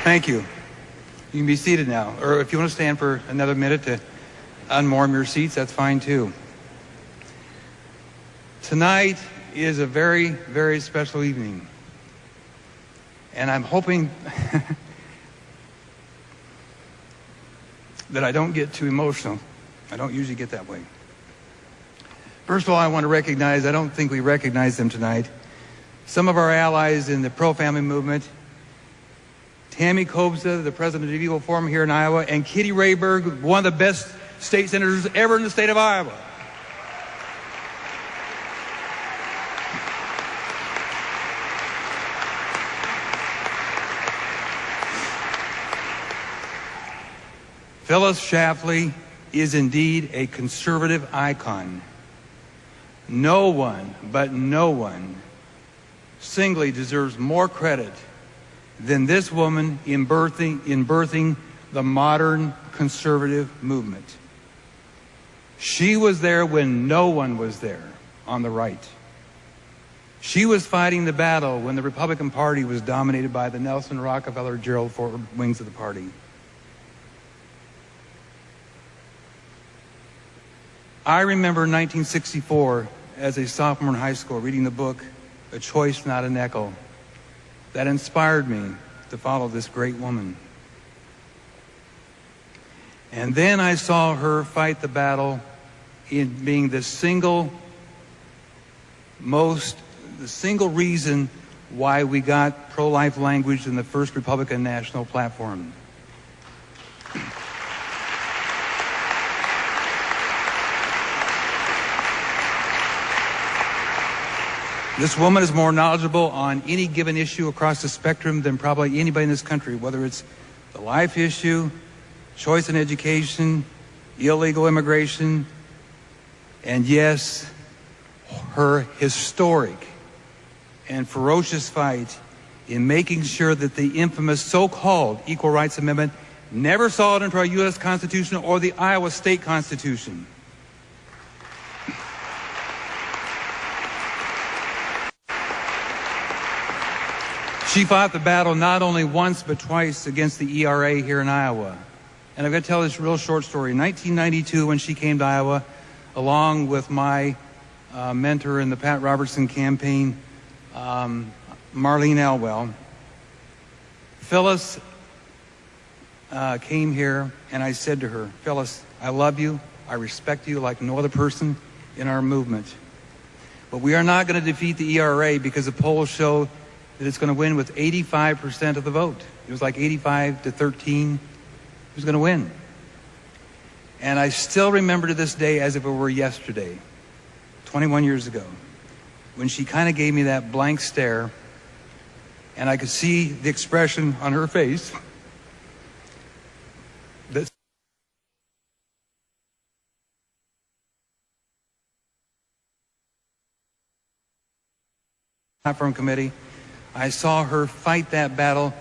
Thank you. You can be seated now. Or if you want to stand for another minute to unmoor your seats, that's fine too. Tonight is a very, very special evening. And I'm hoping that I don't get too emotional. I don't usually get that way. First of all, I want to recognize, I don't think we recognize them tonight, some of our allies in the pro-family movement, Tammy Kobza, the president of Equal Forum here in Iowa, and Kitty Rayberg, one of the best state senators ever in the state of Iowa. Phyllis Schlafly is indeed a conservative icon. No one, but no one, singly deserves more credit than this woman in birthing the modern conservative movement. She was there when no one was there on the right. She was fighting the battle when the Republican Party was dominated by the Nelson, Rockefeller, Gerald Ford wings of the party. I remember 1964 as a sophomore in high school reading the book, A Choice Not an Echo, that inspired me to follow this great woman. And then I saw her fight the battle in being the single reason why we got pro-life language in the first Republican national platform. This woman is more knowledgeable on any given issue across the spectrum than probably anybody in this country, whether it's the life issue, choice in education, illegal immigration, and yes, her historic and ferocious fight in making sure that the infamous so-called Equal Rights Amendment never saw it into our U.S. Constitution or the Iowa State Constitution. She fought the battle not only once but twice against the ERA here in Iowa. And I'm going to tell this real short story. In 1992, when she came to Iowa, along with my mentor in the Pat Robertson campaign, Marlene Elwell, Phyllis came here, and I said to her, Phyllis, I love you. I respect you like no other person in our movement. But we are not going to defeat the ERA because the polls show that it's going to win with 85% of the vote. It was like 85 to 13. It was going to win. And I still remember to this day as if it were yesterday, 21 years ago, when she kind of gave me that blank stare, and I could see the expression on her face that platform committee. I saw her fight that battle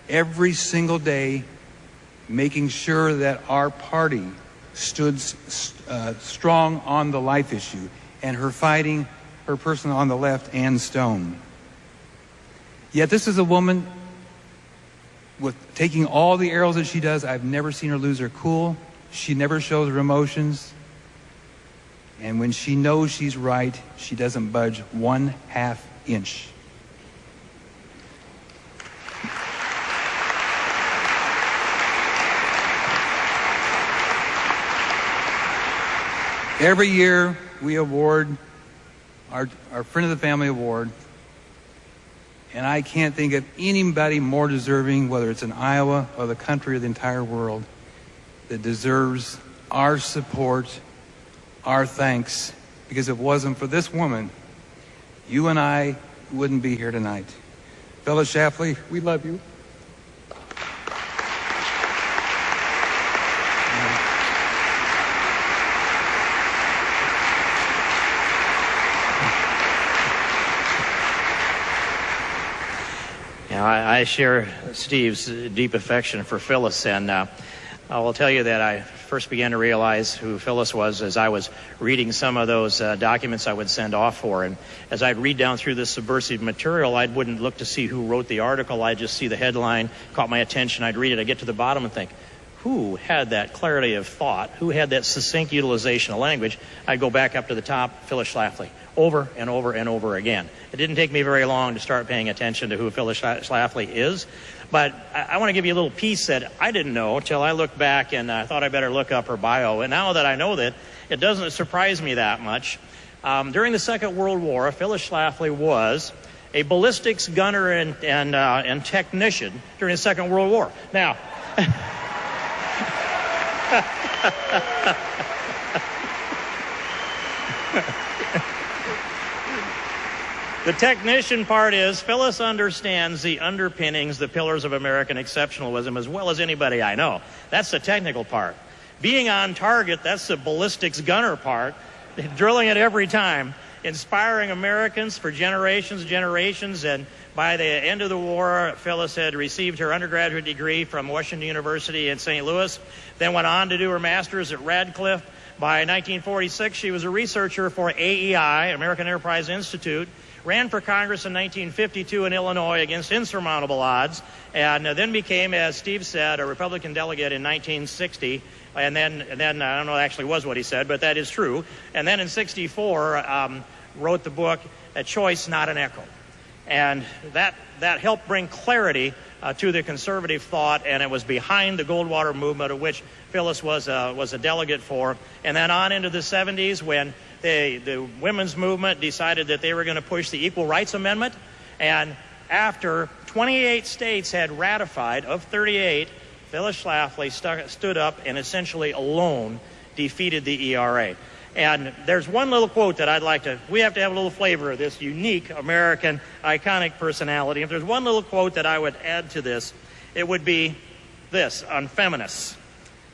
every single day, making sure that our party stood strong on the life issue, and her fighting her person on the left, Ann Stone. Yet this is a woman with taking all the arrows that she does. I've never seen her lose her cool. She never shows her emotions. And when she knows she's right, she doesn't budge 1/2 inch. Every year we award our Friend of the Family Award, and I can't think of anybody more deserving, whether it's in Iowa or the country or the entire world, that deserves our support, our thanks, because if it wasn't for this woman, you and I wouldn't be here tonight. Phyllis Schlafly, we love you. I share Steve's deep affection for Phyllis, and I will tell you that I first began to realize who Phyllis was as I was reading some of those documents I would send off for. And as I'd read down through this subversive material, I wouldn't look to see who wrote the article. I'd just see the headline, caught my attention. I'd read it. I'd get to the bottom and think, who had that clarity of thought? Who had that succinct utilization of language? I'd go back up to the top, Phyllis Schlafly, over and over and over again. It didn't take me very long to start paying attention to who Phyllis Schlafly is. But I want to give you a little piece that I didn't know until I looked back and I thought I better look up her bio. And now that I know that, it doesn't surprise me that much. During the Second World War, Phyllis Schlafly was a ballistics gunner and technician during the Second World War. Now, the technician part is Phyllis understands the underpinnings, the pillars of American exceptionalism as well as anybody I know. That's the technical part. Being on target, that's the ballistics gunner part, drilling it every time, inspiring Americans for generations, and by the end of the war, Phyllis had received her undergraduate degree from Washington University in St. Louis, then went on to do her master's at Radcliffe. By 1946, she was a researcher for AEI, American Enterprise Institute, ran for Congress in 1952 in Illinois against insurmountable odds, and then became, as Steve said, a Republican delegate in 1960, and then I don't know actually was what he said, but that is true. And then in 64, wrote the book, A Choice, Not an Echo. And that helped bring clarity to the conservative thought, and it was behind the Goldwater movement, of which Phyllis was a delegate for. And then on into the 70s, when the women's movement decided that they were going to push the Equal Rights Amendment, and after 28 states had ratified, of 38, Phyllis Schlafly stood up and essentially alone defeated the ERA. And there's one little quote that we have to have a little flavor of this unique American iconic personality. If there's one little quote that I would add to this, it would be this on feminists.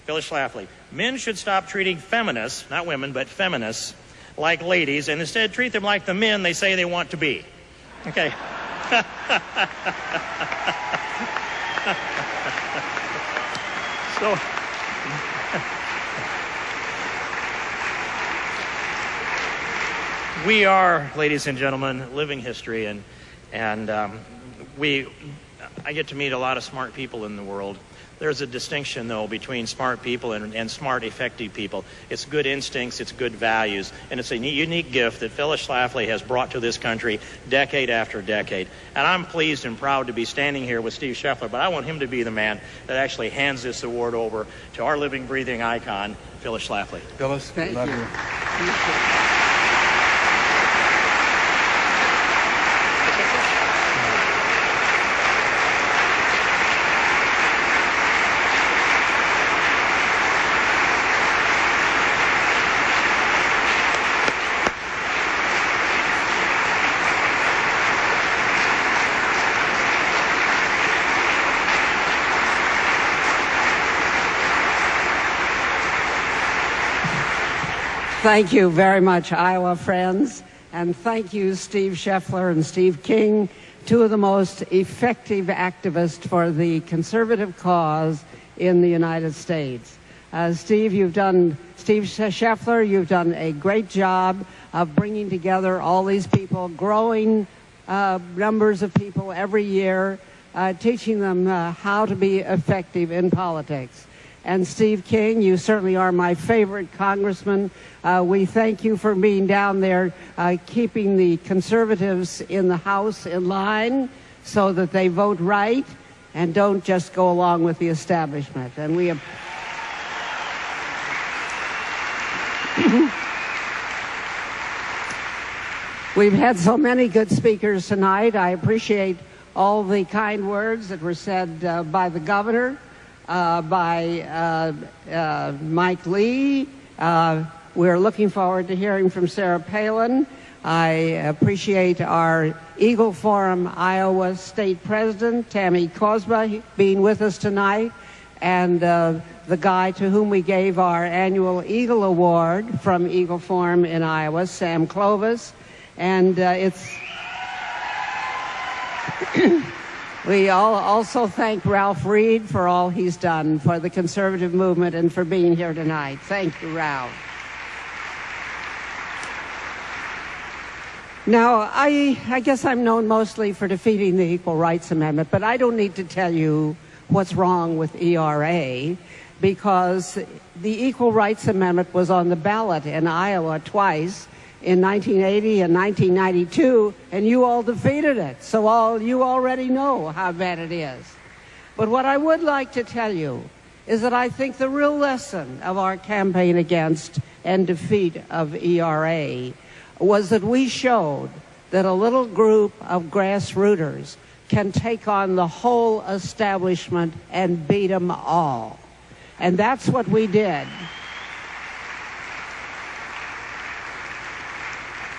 Phyllis Schlafly: men should stop treating feminists, not women, but feminists, like ladies, and instead treat them like the men they say they want to be. Okay. So, we are, ladies and gentlemen, living history, and I get to meet a lot of smart people in the world. There's a distinction, though, between smart people and smart, effective people. It's good instincts, it's good values, and it's a unique gift that Phyllis Schlafly has brought to this country decade after decade. And I'm pleased and proud to be standing here with Steve Scheffler, but I want him to be the man that actually hands this award over to our living, breathing icon, Phyllis Schlafly. Phyllis, love you. Thank you. Thank you very much, Iowa friends, and thank you, Steve Scheffler and Steve King, two of the most effective activists for the conservative cause in the United States. Steve Scheffler, you've done a great job of bringing together all these people, growing numbers of people every year, teaching them how to be effective in politics. And Steve King, you certainly are my favorite congressman. We thank you for being down there, keeping the conservatives in the House in line so that they vote right and don't just go along with the establishment. And we have we've had so many good speakers tonight. I appreciate all the kind words that were said by the governor, by Mike Lee. We're looking forward to hearing from Sarah Palin. I appreciate our Eagle Forum Iowa State President, Tammy Kozma, being with us tonight, and the guy to whom we gave our annual Eagle Award from Eagle Forum in Iowa, Sam Clovis. And We all also thank Ralph Reed for all he's done for the conservative movement and for being here tonight. Thank you, Ralph. Now, I guess I'm known mostly for defeating the Equal Rights Amendment, but I don't need to tell you what's wrong with ERA, because the Equal Rights Amendment was on the ballot in Iowa twice, in 1980 and 1992, and you all defeated it. So you already know how bad it is. But what I would like to tell you is that I think the real lesson of our campaign against and defeat of ERA was that we showed that a little group of grassrooters can take on the whole establishment and beat them all. And that's what we did.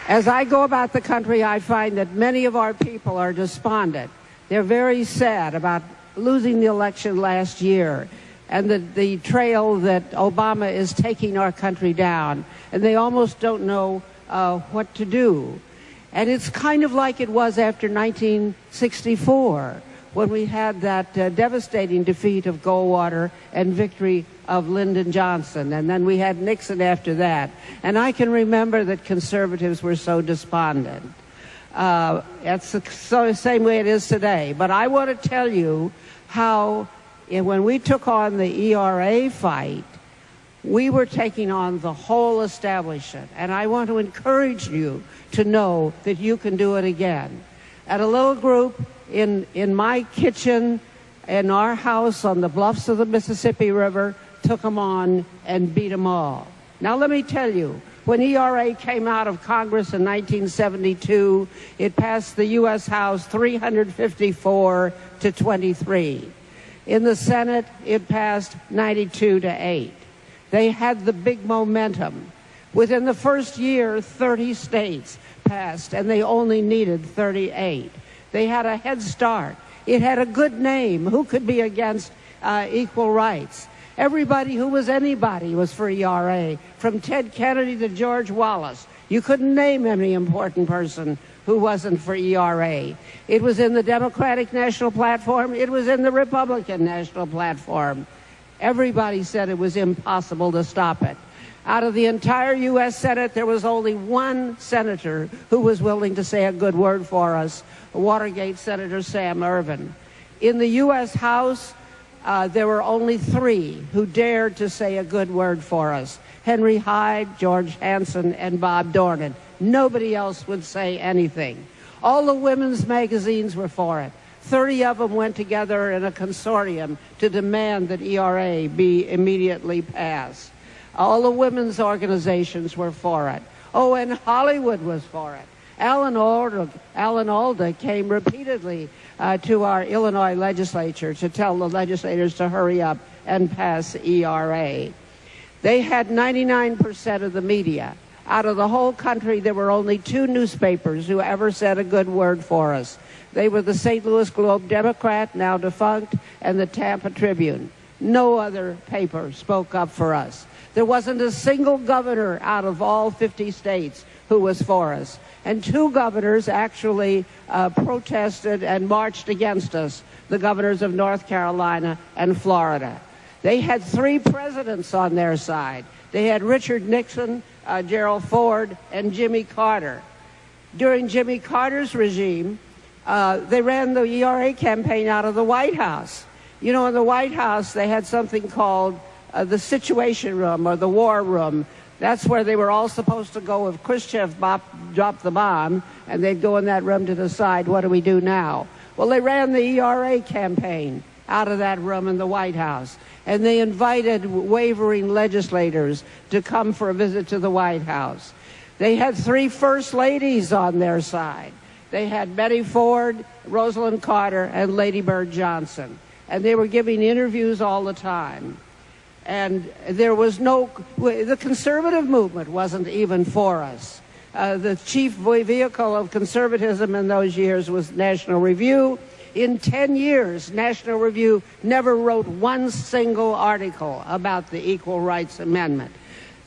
As I go about the country, I find that many of our people are despondent. They're very sad about losing the election last year and the trail that Obama is taking our country down. And they almost don't know what to do. And it's kind of like it was after 1964, when we had that devastating defeat of Goldwater and victory of Lyndon Johnson. And then we had Nixon after that. And I can remember that conservatives were so despondent. It's the same way it is today. But I want to tell you how, when we took on the ERA fight, we were taking on the whole establishment. And I want to encourage you to know that you can do it again. At a little group in my kitchen, in our house on the bluffs of the Mississippi River, took them on and beat them all. Now let me tell you, when ERA came out of Congress in 1972, it passed the U.S. House 354 to 23. In the Senate, it passed 92 to 8. They had the big momentum. Within the first year, 30 states passed, and they only needed 38. They had a head start. It had a good name. Who could be against equal rights? Everybody who was anybody was for ERA, from Ted Kennedy to George Wallace. You couldn't name any important person who wasn't for ERA. It was in the Democratic National Platform. It was in the Republican National Platform. Everybody said it was impossible to stop it. Out of the entire U.S. Senate, there was only one senator who was willing to say a good word for us, Watergate Senator Sam Ervin. In the U.S. House, there were only 3 who dared to say a good word for us: Henry Hyde, George Hansen, and Bob Dornan. Nobody else would say anything. All the women's magazines were for it. 30 of them went together in a consortium to demand that ERA be immediately passed. All the women's organizations were for it. Oh, and Hollywood was for it. Alan Alda came repeatedly to our Illinois legislature to tell the legislators to hurry up and pass ERA. They had 99% of the media. Out of the whole country, there were only 2 newspapers who ever said a good word for us. They were the St. Louis Globe-Democrat, now defunct, and the Tampa Tribune. No other paper spoke up for us. There wasn't a single governor out of all 50 states who was for us. And 2 governors actually protested and marched against us, the governors of North Carolina and Florida. They had 3 presidents on their side. They had Richard Nixon, Gerald Ford, and Jimmy Carter. During Jimmy Carter's regime, they ran the ERA campaign out of the White House. You know, in the White House, they had something called the Situation Room or the War Room. That's where they were all supposed to go if Khrushchev dropped the bomb, and they'd go in that room to decide, what do we do now? Well, they ran the ERA campaign out of that room in the White House, and they invited wavering legislators to come for a visit to the White House. They had 3 first ladies on their side. They had Betty Ford, Rosalind Carter, and Lady Bird Johnson. And they were giving interviews all the time. And there was the conservative movement wasn't even for us. The chief vehicle of conservatism in those years was National Review. In 10 years, National Review never wrote one single article about the Equal Rights Amendment.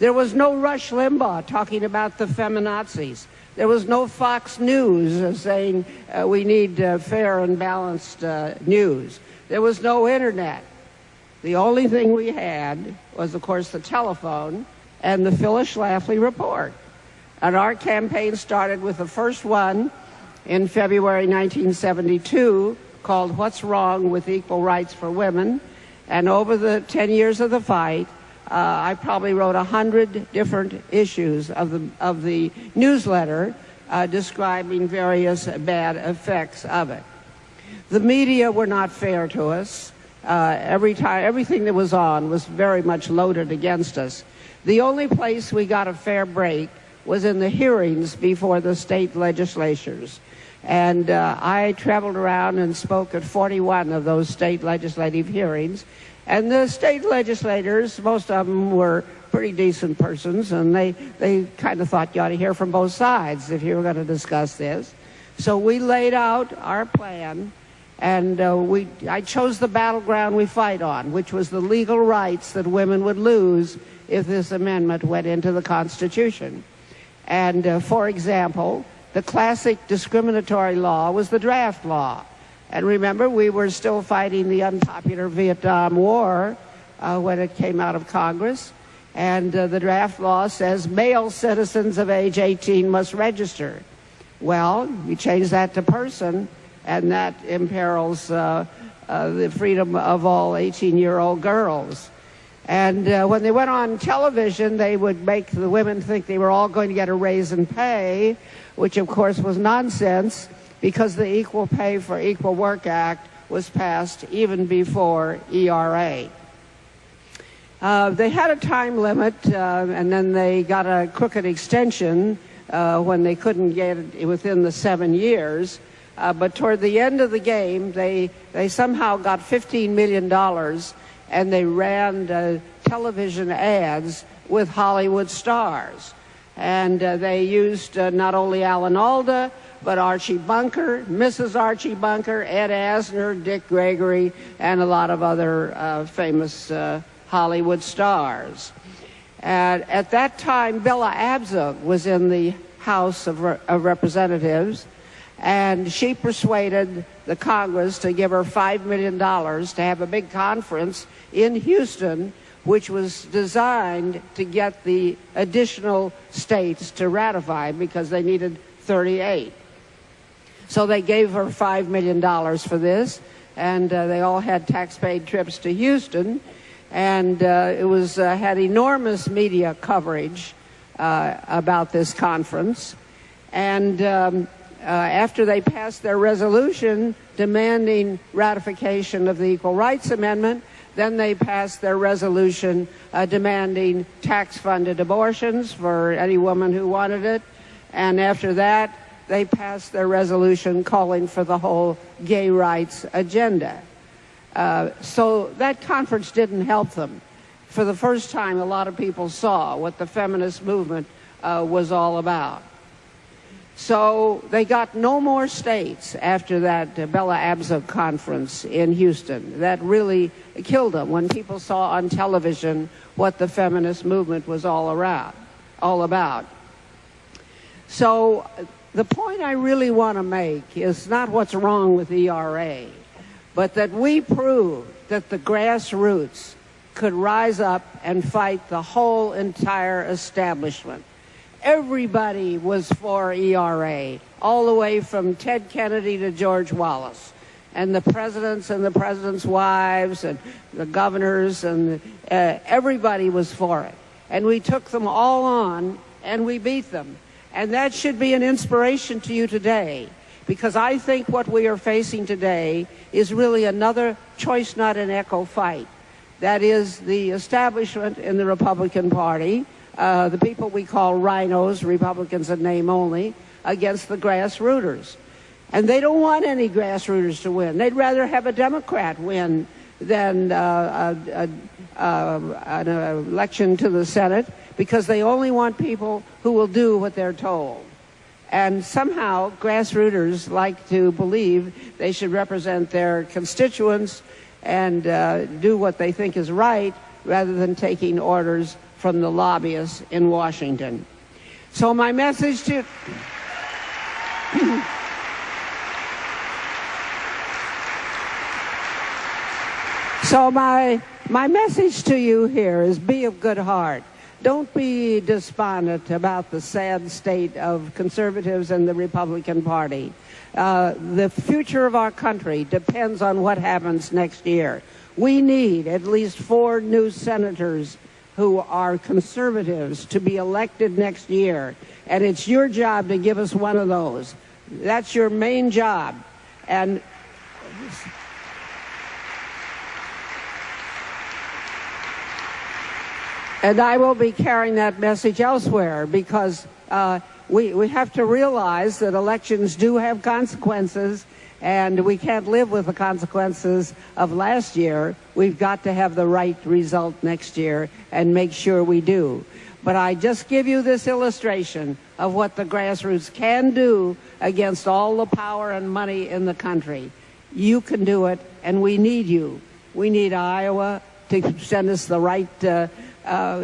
There was no Rush Limbaugh talking about the feminazis. There was no Fox News saying we need fair and balanced news. There was no internet. The only thing we had was, of course, the telephone and the Phyllis Schlafly report. And our campaign started with the first one in February 1972 called What's Wrong with Equal Rights for Women? And over the 10 years of the fight, I probably wrote 100 different issues of the newsletter describing various bad effects of it. The media were not fair to us. Everything that was on was very much loaded against us. The only place we got a fair break was in the hearings before the state legislatures. And I traveled around and spoke at 41 of those state legislative hearings. And the state legislators, most of them were pretty decent persons, and they kind of thought you ought to hear from both sides if you were going to discuss this. So we laid out our plan, and I chose the battleground we fight on, which was the legal rights that women would lose if this amendment went into the Constitution. And for example, the classic discriminatory law was the draft law. And remember, we were still fighting the unpopular Vietnam War when it came out of Congress. And the draft law says male citizens of age 18 must register. Well, you change that to person, and that imperils the freedom of all 18-year-old girls. And when they went on television, they would make the women think they were all going to get a raise in pay, which of course was nonsense, because the Equal Pay for Equal Work Act was passed even before ERA. They had a time limit, and then they got a crooked extension when they couldn't get it within the 7 years. But toward the end of the game, they somehow got $15 million, and they ran television ads with Hollywood stars. And they used not only Alan Alda, but Archie Bunker, Mrs. Archie Bunker, Ed Asner, Dick Gregory, and a lot of other famous Hollywood stars. And at that time, Bella Abzug was in the House of Representatives, and she persuaded the Congress to give her $5 million to have a big conference in Houston, which was designed to get the additional states to ratify because they needed 38. So they gave her $5 million for this, and they all had tax-paid trips to Houston, and it was had enormous media coverage about this conference. And after they passed their resolution demanding ratification of the Equal Rights Amendment, then they passed their resolution demanding tax-funded abortions for any woman who wanted it. And after that, they passed their resolution calling for the whole gay rights agenda. So that conference didn't help them. For the first time, a lot of people saw what the feminist movement was all about. So they got no more states after that Bella Abzug conference in Houston. That really killed them when people saw on television what the feminist movement was all about. So the point I really want to make is not what's wrong with ERA, but that we proved that the grassroots could rise up and fight the whole entire establishment. Everybody was for ERA, all the way from Ted Kennedy to George Wallace, and the presidents and the presidents' wives and the governors, and everybody was for it. And we took them all on, and we beat them. And that should be an inspiration to you today, because I think what we are facing today is really another choice not an echo fight. That is the establishment in the Republican Party, the people we call rhinos, Republicans in name only, against the grassrooters. And they don't want any grassrooters to win. They'd rather have a Democrat win than an election to the Senate, because they only want people who will do what they're told. And somehow grassrooters like to believe they should represent their constituents and do what they think is right, rather than taking orders from the lobbyists in Washington. So my message to So my message to you here is be of good heart. Don't be despondent about the sad state of conservatives and the Republican Party. The future of our country depends on what happens next year. We need at least 4 new senators who are conservatives to be elected next year. And it's your job to give us one of those. That's your main job. And I will be carrying that message elsewhere, because we have to realize that elections do have consequences, and we can't live with the consequences of last year. We've got to have the right result next year and make sure we do. But I just give you this illustration of what the grassroots can do against all the power and money in the country. You can do it, and we need you. We need Iowa to send us the right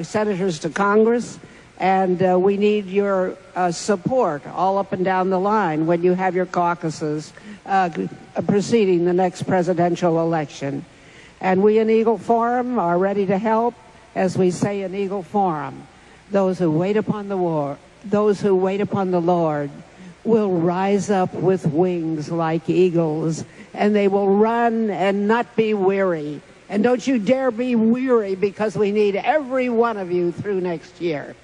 senators to Congress, and we need your support all up and down the line when you have your caucuses preceding the next presidential election. And we in Eagle Forum are ready to help. As we say in Eagle Forum, those who wait upon the Lord will rise up with wings like eagles, and they will run and not be weary. And don't you dare be weary, because we need every one of you through next year.